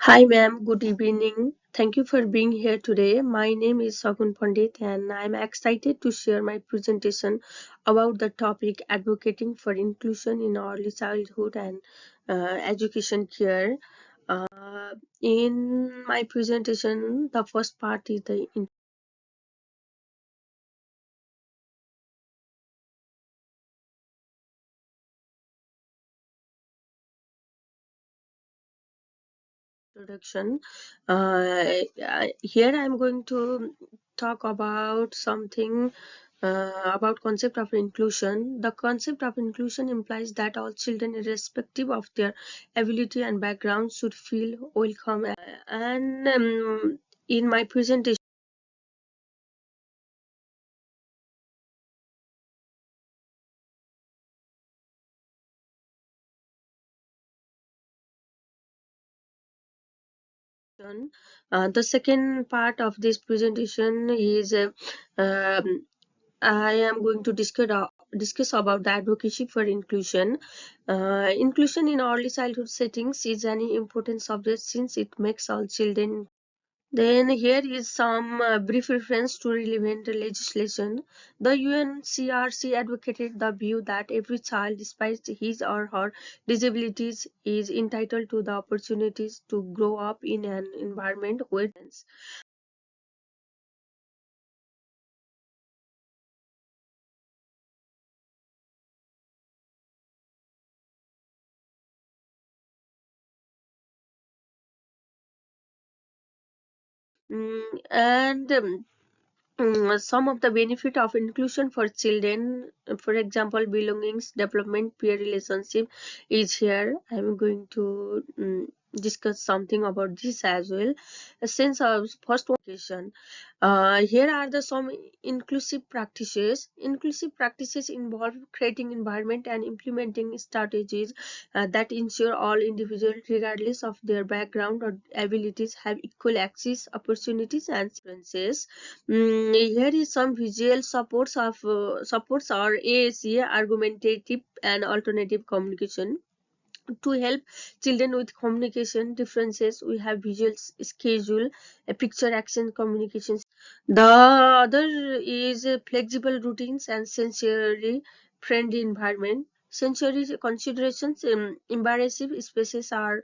Hi, ma'am. Good evening. Thank you for being here today. My name is Sagun Pandit, and I'm excited to share my presentation about the topic advocating for inclusion in early childhood and education care. In my presentation, the first part is the introduction. Here I'm going to talk about something about concept of inclusion. The concept of inclusion implies that all children, irrespective of their ability and background, should feel welcome. And in my presentation, the second part of this presentation is I am going to discuss about the advocacy for inclusion. Inclusion in early childhood settings is an important subject since it makes all children. Then here is some brief reference to relevant legislation. The UNCRC advocated the view that every child, despite his or her disabilities, is entitled to the opportunities to grow up in an environment where and some of the benefit of inclusion for children, for example, belongings, development, peer relationship is here. I'm going to discuss something about this as well. Since our first one question, here are the some inclusive practices. Inclusive practices involve creating environment and implementing strategies that ensure all individuals, regardless of their background or abilities, have equal access, opportunities, and experiences. Here is some visual supports or ASA, argumentative and alternative communication. To help children with communication differences, we have visual schedule, a picture action communication. The other is flexible routines and sensory friendly environment. Sensory considerations, embarrassing spaces are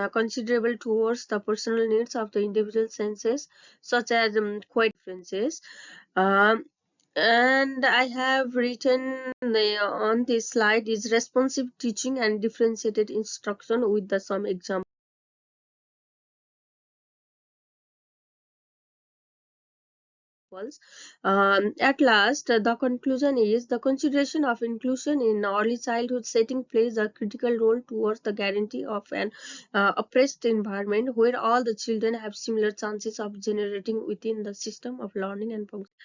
considerable towards the personal needs of the individual senses, such as quiet differences. Um, and I have written on this slide is responsive teaching and differentiated instruction with the some examples. At last, the conclusion is the consideration of inclusion in early childhood setting plays a critical role towards the guarantee of an oppressed environment where all the children have similar chances of generating within the system of learning and function.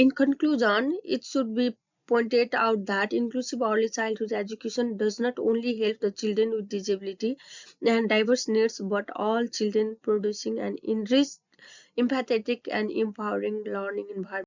In conclusion, it should be pointed out that inclusive early childhood education does not only help the children with disability and diverse needs, but all children producing an enriched, empathetic, and empowering learning environment.